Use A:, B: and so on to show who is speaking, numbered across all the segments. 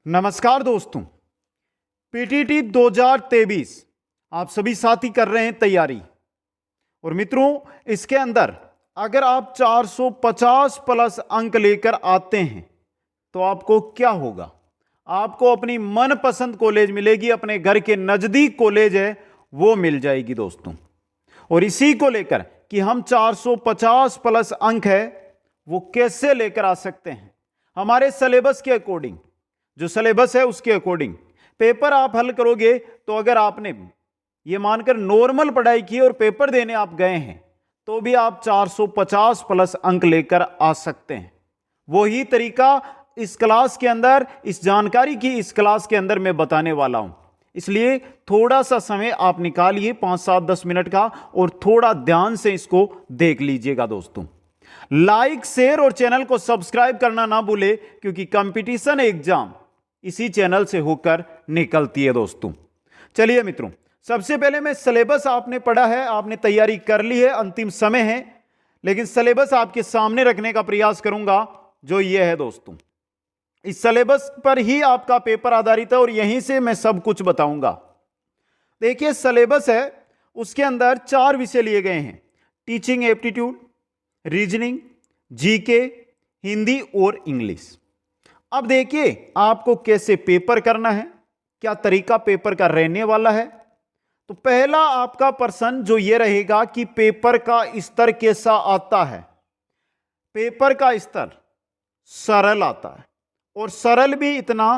A: नमस्कार दोस्तों, पीटीटी 2023 आप सभी साथी कर रहे हैं तैयारी। और मित्रों, इसके अंदर अगर आप 450 प्लस अंक लेकर आते हैं तो आपको क्या होगा? आपको अपनी मनपसंद कॉलेज मिलेगी, अपने घर के नजदीक कॉलेज है वो मिल जाएगी दोस्तों। और इसी को लेकर कि हम 450 प्लस अंक है वो कैसे लेकर आ सकते हैं, हमारे सिलेबस के अकॉर्डिंग, जो सिलेबस है उसके अकॉर्डिंग पेपर आप हल करोगे तो अगर आपने ये मानकर नॉर्मल पढ़ाई की और पेपर देने आप गए हैं तो भी आप 450 प्लस अंक लेकर आ सकते हैं। वही तरीका इस क्लास के अंदर, इस जानकारी की इस क्लास के अंदर मैं बताने वाला हूं। इसलिए थोड़ा सा समय आप निकालिए, 5-7-10 मिनट का, और थोड़ा ध्यान से इसको देख लीजिएगा दोस्तों। लाइक, शेयर और चैनल को सब्सक्राइब करना ना भूले, क्योंकि कंपटीशन एग्जाम इसी चैनल से होकर निकलती है दोस्तों। चलिए मित्रों, सबसे पहले मैं सिलेबस, आपने पढ़ा है, आपने तैयारी कर ली है, अंतिम समय है, लेकिन सिलेबस आपके सामने रखने का प्रयास करूंगा जो ये है दोस्तों। इस सिलेबस पर ही आपका पेपर आधारित है और यहीं से मैं सब कुछ बताऊंगा। देखिए, सिलेबस है, उसके अंदर 4 विषय लिए गए हैं: teaching aptitude, reasoning, GK, Hindi और इंग्लिश। अब देखिए आपको कैसे पेपर करना है, क्या तरीका पेपर का रहने वाला है। तो पहला आपका प्रश्न जो ये रहेगा कि पेपर का स्तर कैसा आता है। पेपर का स्तर सरल आता है, और सरल भी इतना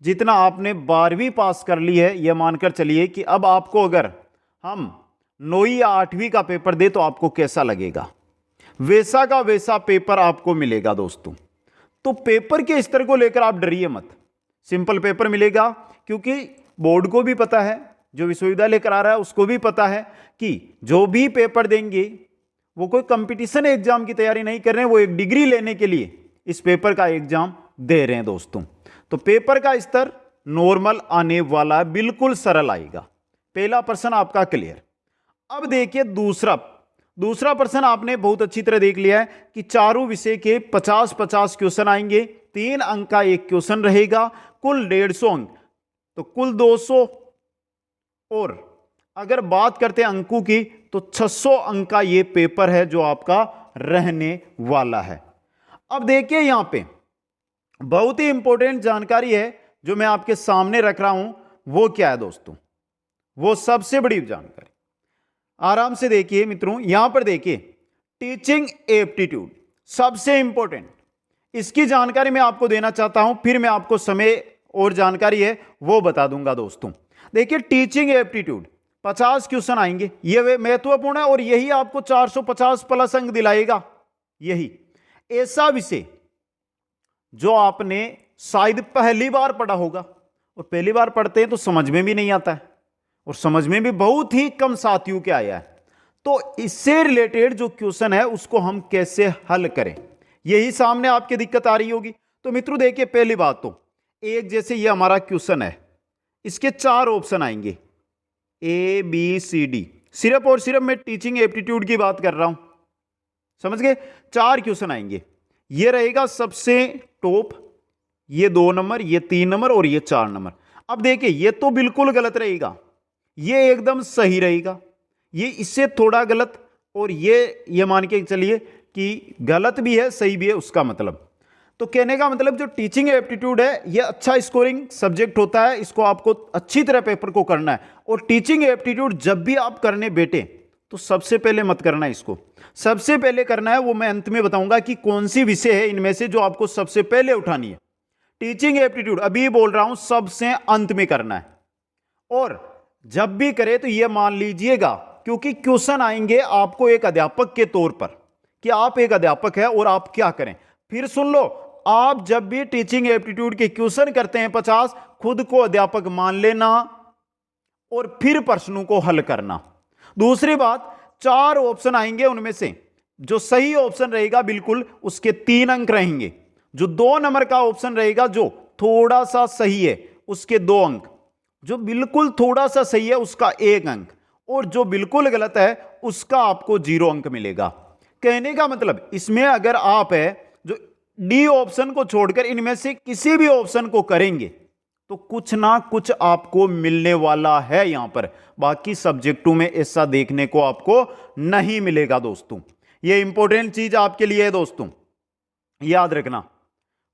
A: जितना आपने 12वीं पास कर ली है। यह मानकर चलिए कि अब आपको अगर हम 9वीं या 8वीं का पेपर दे तो आपको कैसा लगेगा, वैसा का वैसा पेपर आपको मिलेगा दोस्तों। तो पेपर के स्तर को लेकर आप डरिए मत, सिंपल पेपर मिलेगा, क्योंकि बोर्ड को भी पता है, जो विश्वविद्यालय करा रहा है उसको भी पता है कि जो भी पेपर देंगे वो कोई कंपटीशन एग्जाम की तैयारी नहीं कर रहे हैं, वो एक डिग्री लेने के लिए इस पेपर का एग्जाम दे रहे हैं दोस्तों। तो पेपर का स्तर नॉर्मल आने वाला है, बिल्कुल सरल आएगा। पहला प्रश्न आपका क्लियर। अब देखिए दूसरा प्रश्न आपने बहुत अच्छी तरह देख लिया है कि चारों विषय के 50-50 क्वेश्चन आएंगे, 3 अंक का एक क्वेश्चन रहेगा, कुल 150 अंक, तो कुल 200। और अगर बात करते हैं अंकों की तो 600 अंक का ये पेपर है जो आपका रहने वाला है। अब देखिए यहां पे बहुत ही इंपॉर्टेंट जानकारी है जो मैं आपके सामने रख रहा हूं। वो क्या है दोस्तों? वो सबसे बड़ी जानकारी, आराम से देखिए मित्रों। यहां पर देखिए, टीचिंग एप्टीट्यूड सबसे इंपॉर्टेंट, इसकी जानकारी मैं आपको देना चाहता हूं, फिर मैं आपको समय और जानकारी है वो बता दूंगा दोस्तों। देखिए, टीचिंग एप्टीट्यूड 50 क्वेश्चन आएंगे, ये महत्वपूर्ण है और यही आपको 450 प्लस अंक दिलाएगा। यही ऐसा विषय जो आपने शायद पहली बार पढ़ा होगा, और पहली बार पढ़ते हैं तो समझ में भी नहीं आता है, और समझ में भी बहुत ही कम साथियों के आया है। तो इससे रिलेटेड जो क्वेश्चन है उसको हम कैसे हल करें, यही सामने आपके दिक्कत आ रही होगी। तो मित्रों देखिए, पहली बात तो एक, जैसे ये हमारा क्वेश्चन है, इसके 4 ऑप्शन आएंगे, A B C D। सिर्फ और सिर्फ मैं टीचिंग एप्टीट्यूड की बात कर रहा हूं, समझ गए? 4 क्वेश्चन आएंगे, ये रहेगा सबसे टॉप, ये 2 नंबर, ये 3 नंबर और ये 4 नंबर। अब देखिए, ये तो बिल्कुल गलत रहेगा, ये एकदम सही रहेगा, ये इससे थोड़ा गलत, और ये मान के चलिए कि गलत भी है सही भी है। उसका मतलब, तो कहने का मतलब जो टीचिंग एप्टीट्यूड है ये अच्छा स्कोरिंग सब्जेक्ट होता है, इसको आपको अच्छी तरह पेपर को करना है। और टीचिंग एप्टीट्यूड जब भी आप करने बैठे तो सबसे पहले मत करना, इसको सबसे पहले करना है वो मैं अंत में बताऊंगा कि कौन सी विषय है इनमें से जो आपको सबसे पहले उठानी है। टीचिंग एप्टीट्यूड अभी बोल रहा हूं सबसे अंत में करना है, और जब भी करे तो यह मान लीजिएगा, क्योंकि क्वेश्चन आएंगे आपको एक अध्यापक के तौर पर कि आप एक अध्यापक है और आप क्या करें। फिर सुन लो, आप जब भी टीचिंग एप्टीट्यूड के क्वेश्चन करते हैं 50, खुद को अध्यापक मान लेना और फिर प्रश्नों को हल करना। दूसरी बात, 4 ऑप्शन आएंगे, उनमें से जो सही ऑप्शन रहेगा बिल्कुल उसके 3 अंक रहेंगे, जो 2 नंबर का ऑप्शन रहेगा जो थोड़ा सा सही है उसके 2 अंक, जो बिल्कुल थोड़ा सा सही है उसका 1 अंक, और जो बिल्कुल गलत है उसका आपको 0 अंक मिलेगा। कहने का मतलब इसमें अगर आप है जो डी ऑप्शन को छोड़कर इनमें से किसी भी ऑप्शन को करेंगे तो कुछ ना कुछ आपको मिलने वाला है यहां पर। बाकी सब्जेक्टों में ऐसा देखने को आपको नहीं मिलेगा दोस्तों। यह इंपॉर्टेंट चीज आपके लिए है दोस्तों, याद रखना।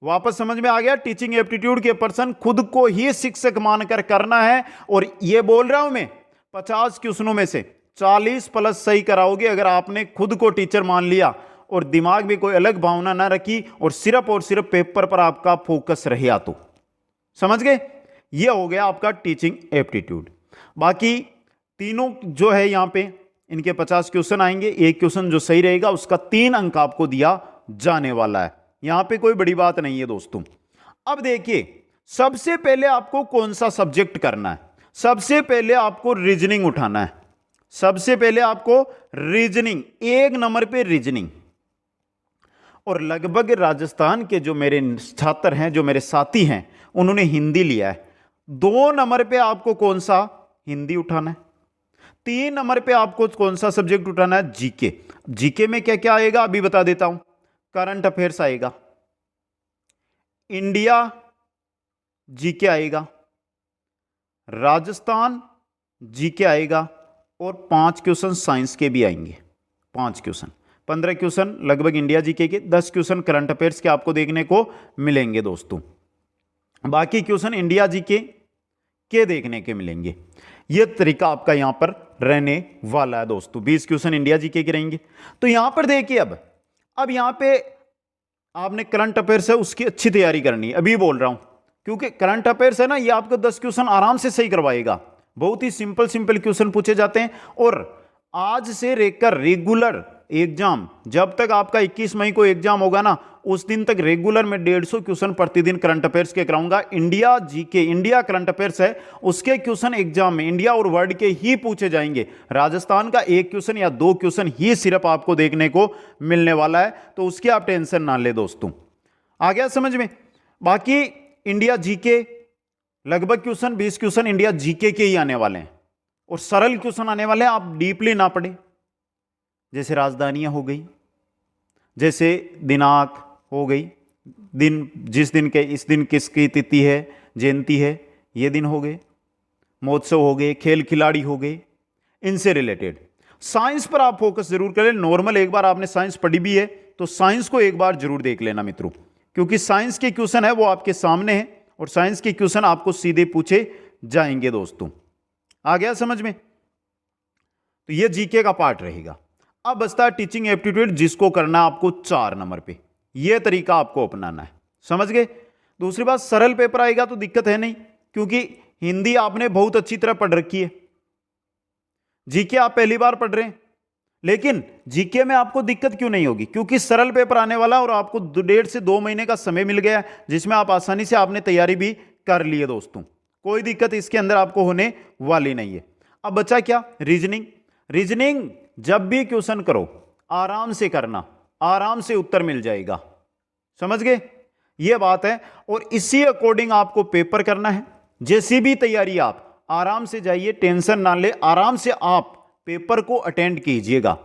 A: वापस समझ में आ गया? टीचिंग एप्टीट्यूड के पर्सन खुद को ही शिक्षक मानकर करना है। और यह बोल रहा हूं मैं, 50 क्वेश्चनों में से 40 प्लस सही कराओगे अगर आपने खुद को टीचर मान लिया और दिमाग में कोई अलग भावना ना रखी और सिर्फ पेपर पर आपका फोकस रहा तो। समझ गए? यह हो गया आपका टीचिंग एप्टीट्यूड। बाकी तीनों जो है यहां पे इनके 50 क्वेश्चन आएंगे। एक क्वेश्चन जो सही रहेगा उसका 3 अंक आपको दिया जाने वाला है। यहां पे कोई बड़ी बात नहीं है दोस्तों। अब देखिए, सबसे पहले आपको कौन सा सब्जेक्ट करना है? सबसे पहले आपको रीजनिंग उठाना है। सबसे पहले आपको रीजनिंग, 1 नंबर पे रीजनिंग। और लगभग राजस्थान के जो मेरे छात्र हैं, जो मेरे साथी हैं, उन्होंने हिंदी लिया है। 2 नंबर पे आपको कौन सा? हिंदी उठाना है। 3 नंबर पे आपको कौन सा सब्जेक्ट उठाना है? जीके। जीके में क्या क्या आएगा अभी बता देता हूं। करंट अफेयर्स आएगा, इंडिया जीके आएगा, राजस्थान जीके आएगा और 5 क्वेश्चन साइंस के भी आएंगे। 5 क्वेश्चन, 15 क्वेश्चन लगभग इंडिया जीके के, 10 क्वेश्चन करंट अफेयर्स के आपको देखने को मिलेंगे दोस्तों। बाकी क्वेश्चन इंडिया जीके के देखने के मिलेंगे। यह तरीका आपका यहां पर रहने वाला है दोस्तों। 20 क्वेश्चन इंडिया जीके के रहेंगे। तो यहां पर देखिए, अब यहां पे आपने करंट अफेयर्स है उसकी अच्छी तैयारी करनी है। अभी बोल रहा हूं क्योंकि करंट अफेयर्स है ना, ये आपको 10 क्वेश्चन आराम से सही करवाएगा। बहुत ही सिंपल सिंपल क्वेश्चन पूछे जाते हैं। और आज से लेकर रेगुलर एग्जाम, जब तक आपका 21 मई को एग्जाम होगा ना, उस दिन तक रेगुलर में 150 क्वेश्चन प्रतिदिन करंट अफेयर्स के कराऊंगा। India GK, India current affairs है, उसके क्वेश्चन एग्जाम में इंडिया और वर्ल्ड के ही पूछे जाएंगे। राजस्थान का 1 क्वेश्चन या 2 क्वेश्चन ही सिर्फ आपको देखने को मिलने वाला है, तो उसकी आप टेंशन ना ले दोस्तों। आ गया समझ में? बाकी इंडिया जीके लगभग क्वेश्चन 20 क्वेश्चन इंडिया जीके के ही आने वाले हैं और सरल क्वेश्चन आने वाले हैं। आप डीपली ना पढ़े, जैसे राजधानियां हो गई, जैसे दिनांक हो गई, दिन जिस दिन के, इस दिन किसकी तिथि है, जयंती है, ये दिन हो गए, महोत्सव हो गए, खेल खिलाड़ी हो गए, इनसे रिलेटेड। साइंस पर आप फोकस जरूर करें। नॉर्मल एक बार आपने साइंस पढ़ी भी है तो साइंस को एक बार जरूर देख लेना मित्रों, क्योंकि साइंस के क्वेश्चन है वो आपके सामने है और साइंस के क्वेश्चन आपको सीधे पूछे जाएंगे दोस्तों। आ गया समझ में? तो ये जीके का पार्ट रहेगा। अब बचता है टीचिंग एप्टीट्यूड, जिसको करना है आपको 4 नंबर पे। यह तरीका आपको अपनाना है। समझ गए? दूसरी बात, सरल पेपर आएगा तो दिक्कत है नहीं, क्योंकि हिंदी आपने बहुत अच्छी तरह पढ़ रखी है। जीके आप पहली बार पढ़ रहे हैं, लेकिन जीके में आपको दिक्कत क्यों नहीं होगी? क्योंकि सरल पेपर आने वाला और आपको 1.5 से 2 महीने का समय मिल गया है, जिसमें आप आसानी से आपने तैयारी भी कर ली है दोस्तों। कोई दिक्कत इसके अंदर आपको होने वाली नहीं है। अब बचा क्या? रीजनिंग। रीजनिंग जब भी क्वेश्चन करो आराम से करना, आराम से उत्तर मिल जाएगा। समझ गए? यह बात है। और इसी अकॉर्डिंग आपको पेपर करना है। जैसी भी तैयारी आप आराम से जाइए, टेंशन ना ले, आराम से आप पेपर को अटेंड कीजिएगा।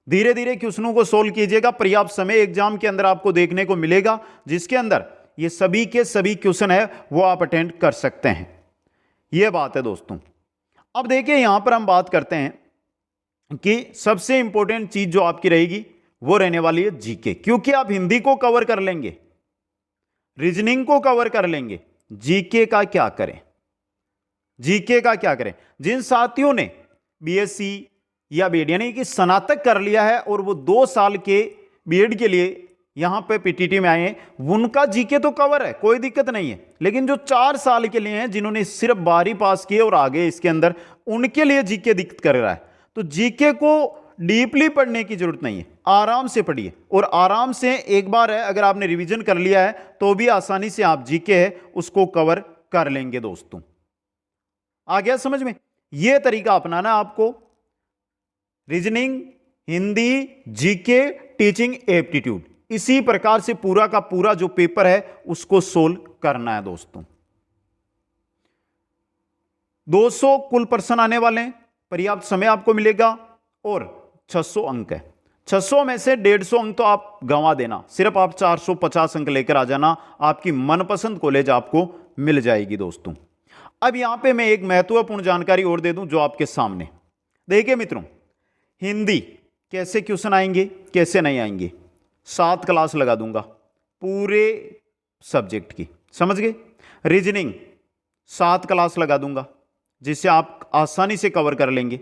A: धीरे धीरे क्वेश्चनों को सोल्व कीजिएगा। पर्याप्त समय एग्जाम के अंदर आपको देखने को मिलेगा, जिसके अंदर ये सभी के सभी क्वेश्चन है वो आप अटेंड कर सकते हैं। यह बात है दोस्तों। अब देखिए, यहां पर हम बात करते हैं कि सबसे इंपॉर्टेंट चीज जो आपकी रहेगी वो रहने वाली है जीके, क्योंकि आप हिंदी को कवर कर लेंगे, रीजनिंग को कवर कर लेंगे, जीके का क्या करें? जीके का क्या करें? जिन साथियों ने बीएससी या बीएड यानी कि स्नातक कर लिया है और वो 2 साल के बीएड के लिए यहां पे पीटीटी में आए हैं, उनका जीके तो कवर है, कोई दिक्कत नहीं है। लेकिन जो 4 साल के लिए हैं, जिन्होंने सिर्फ 12वीं पास किए और आगे इसके अंदर, उनके लिए जीके दिक्कत कर रहा है। तो जीके को डीपली पढ़ने की जरूरत नहीं है, आराम से पढ़िए। और आराम से एक बार है, अगर आपने रिवीजन कर लिया है तो भी आसानी से आप जीके है उसको कवर कर लेंगे दोस्तों। आ गया समझ में? यह तरीका अपनाना आपको। Reasoning, Hindi, GK, teaching aptitude, इसी प्रकार से पूरा का पूरा जो पेपर है उसको सोल्व करना है दोस्तों। 200 कुल प्रश्न आने वाले हैं, पर्याप्त समय आपको मिलेगा और 600 अंक है। 600 में से 150 अंक तो आप गंवा देना, सिर्फ आप 450 अंक लेकर आ जाना, आपकी मनपसंद कॉलेज आपको मिल जाएगी दोस्तों। अब यहां पे मैं एक महत्वपूर्ण जानकारी और दे दूं जो आपके सामने, देखिए मित्रों, हिंदी कैसे क्वेश्चन आएंगे कैसे नहीं आएंगे, 7 क्लास लगा दूंगा पूरे सब्जेक्ट की, समझ गए। रीजनिंग 7 क्लास लगा दूंगा जिससे आप आसानी से कवर कर लेंगे।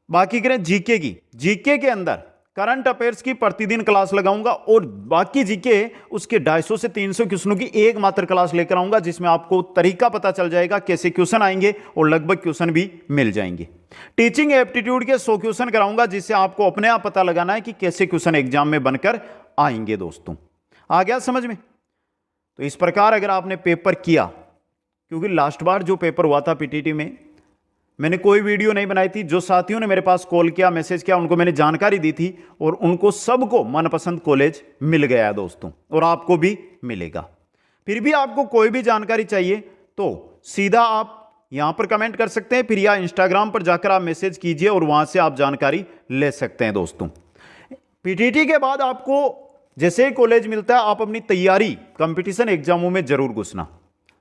A: बाकी करें जीके की, जीके के अंदर करंट अफेयर्स की प्रतिदिन क्लास लगाऊंगा और बाकी जीके उसके 250 से 300 क्वेश्चनों की एक मात्र क्लास लेकर आऊंगा जिसमें आपको तरीका पता चल जाएगा कैसे क्वेश्चन आएंगे और लगभग क्वेश्चन भी मिल जाएंगे। टीचिंग एप्टीट्यूड के 100 क्वेश्चन कराऊंगा जिससे आपको अपने आप पता लगाना है कि कैसे क्वेश्चन एग्जाम में बनकर आएंगे दोस्तों। आ गया समझ में? तो इस प्रकार अगर आपने पेपर किया, क्योंकि लास्ट बार जो पेपर हुआ था पीटीटी में मैंने कोई वीडियो नहीं बनाई थी, जो साथियों ने मेरे पास कॉल किया मैसेज किया उनको मैंने जानकारी दी थी और उनको सबको मनपसंद कॉलेज मिल गया दोस्तों, और आपको भी मिलेगा। फिर भी आपको कोई भी जानकारी चाहिए तो सीधा आप यहां पर कमेंट कर सकते हैं, फिर या इंस्टाग्राम पर जाकर आप मैसेज कीजिए और वहां से आप जानकारी ले सकते हैं दोस्तों। पीटीटी के बाद आपको जैसे ही कॉलेज मिलता है आप अपनी तैयारी कंपटीशन एग्जामों में जरूर घुसना।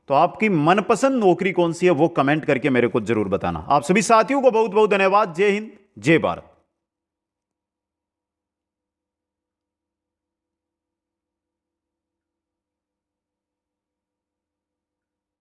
A: तो आपकी मनपसंद नौकरी कौन सी है वो कमेंट करके मेरे को जरूर बताना। आप सभी साथियों को बहुत बहुत धन्यवाद। जय हिंद, जय भारत।